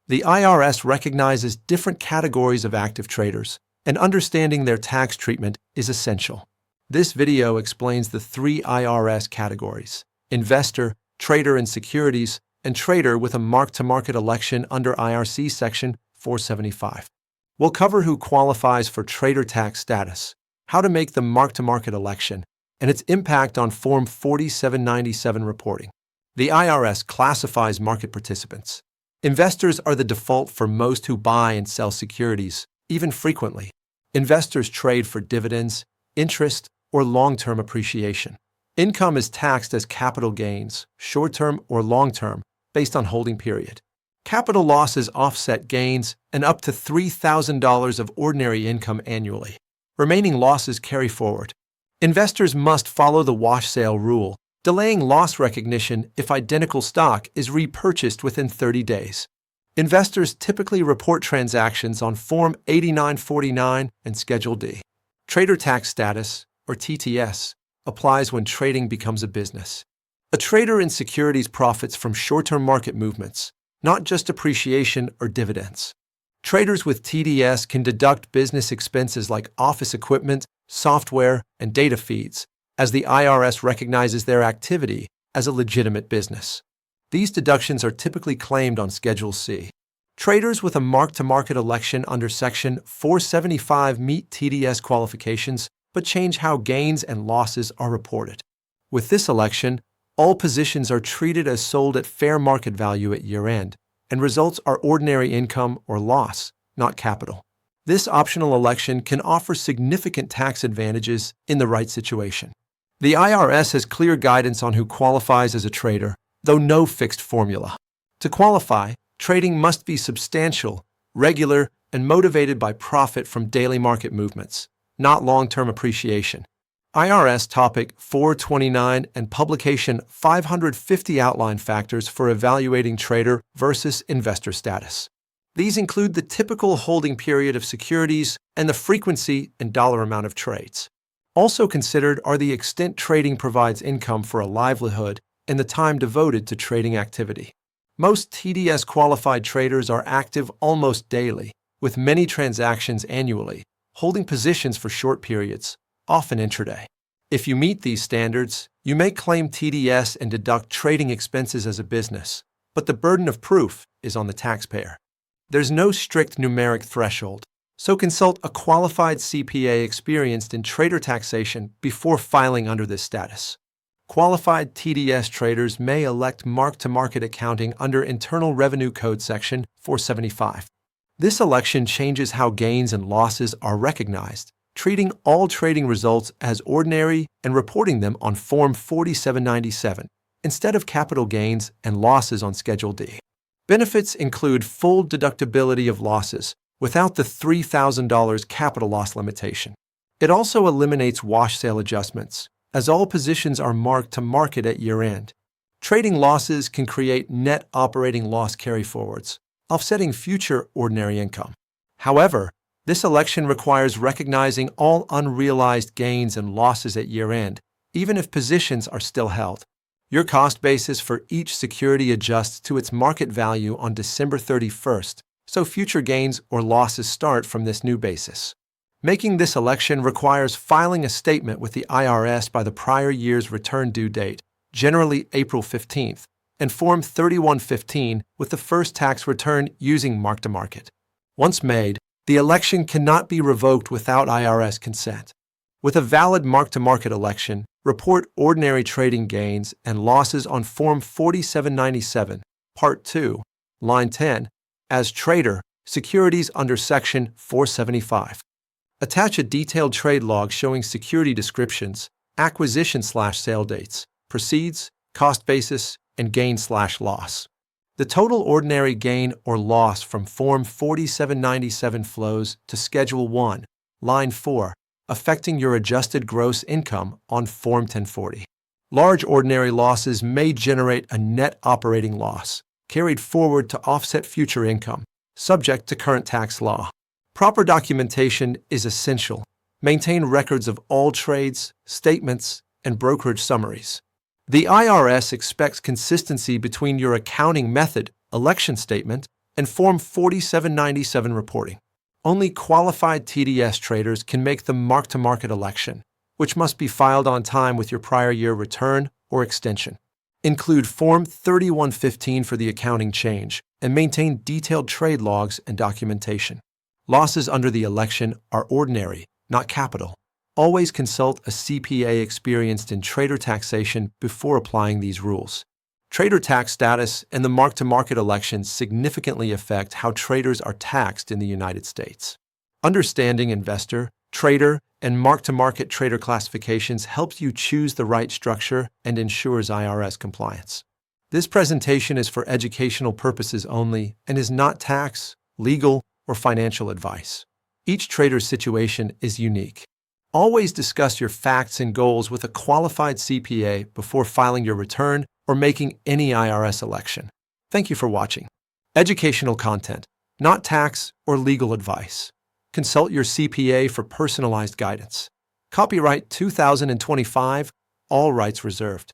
The IRS recognizes different categories of active traders, and understanding their tax treatment is essential. This video explains the 3 IRS categories: investor, trader in securities, and trader with a mark-to-market election under IRC Section 475. We'll cover who qualifies for trader tax status, how to make the mark-to-market election, and its impact on Form 4797 reporting. The IRS classifies market participants. Investors are the default for most who buy and sell securities, even frequently. Investors trade for dividends, interest, or long-term appreciation. Income is taxed as capital gains, short-term or long-term, based on holding period. Capital losses offset gains and up to $3,000 of ordinary income annually. Remaining losses carry forward. Investors must follow the wash-sale rule, delaying loss recognition if identical stock is repurchased within 30 days. Investors typically report transactions on Form 8949 and Schedule D. Trader tax status, or TTS, applies when trading becomes a business. A trader in securities profits from short-term market movements, not just appreciation or dividends. Traders with TDS can deduct business expenses like office equipment, software, and data feeds, as the IRS recognizes their activity as a legitimate business. These deductions are typically claimed on Schedule C. Traders with a mark-to-market election under Section 475 meet TDS qualifications but change how gains and losses are reported. With this election, all positions are treated as sold at fair market value at year-end, and results are ordinary income or loss, not capital. This optional election can offer significant tax advantages in the right situation. The IRS has clear guidance on who qualifies as a trader, though no fixed formula. To qualify, trading must be substantial, regular, and motivated by profit from daily market movements, not long-term appreciation. IRS Topic 429 and Publication 550 outline factors for evaluating trader versus investor status. These include the typical holding period of securities and the frequency and dollar amount of trades. Also considered are the extent trading provides income for a livelihood and the time devoted to trading activity. Most TDS qualified traders are active almost daily, with many transactions annually, holding positions for short periods, often intraday. If you meet these standards, you may claim TDS and deduct trading expenses as a business, but the burden of proof is on the taxpayer. There's no strict numeric threshold, so consult a qualified CPA experienced in trader taxation before filing under this status. Qualified TDS traders may elect mark-to-market accounting under Internal Revenue Code Section 475. This election changes how gains and losses are recognized, treating all trading results as ordinary and reporting them on Form 4797 instead of capital gains and losses on Schedule D. Benefits include full deductibility of losses without the $3,000 capital loss limitation. It also eliminates wash sale adjustments, as all positions are marked to market at year-end. Trading losses can create net operating loss carryforwards, offsetting future ordinary income. However, this election requires recognizing all unrealized gains and losses at year-end, even if positions are still held. Your cost basis for each security adjusts to its market value on December 31st, so future gains or losses start from this new basis. Making this election requires filing a statement with the IRS by the prior year's return due date, generally April 15th, and Form 3115 with the first tax return using mark-to-market. Once made, the election cannot be revoked without IRS consent. With a valid mark-to-market election, report ordinary trading gains and losses on Form 4797, Part 2, Line 10, as trader, securities under Section 475. Attach a detailed trade log showing security descriptions, acquisition/sale dates, proceeds, cost basis, and gain/loss. The total ordinary gain or loss from Form 4797 flows to Schedule 1, Line 4, affecting your adjusted gross income on Form 1040. Large ordinary losses may generate a net operating loss, carried forward to offset future income, subject to current tax law. Proper documentation is essential. Maintain records of all trades, statements, and brokerage summaries. The IRS expects consistency between your accounting method, election statement, and Form 4797 reporting. Only qualified TDS traders can make the mark-to-market election, which must be filed on time with your prior year return or extension. Include Form 3115 for the accounting change and maintain detailed trade logs and documentation. Losses under the election are ordinary, not capital. Always consult a CPA experienced in trader taxation before applying these rules. Trader tax status and the mark-to-market election significantly affect how traders are taxed in the United States. Understanding investor, trader, and mark-to-market trader classifications helps you choose the right structure and ensures IRS compliance. This presentation is for educational purposes only and is not tax, legal, or financial advice. Each trader's situation is unique. Always discuss your facts and goals with a qualified CPA before filing your return or making any IRS election. Thank you for watching. Educational content, not tax or legal advice. Consult your CPA for personalized guidance. Copyright 2025, all rights reserved.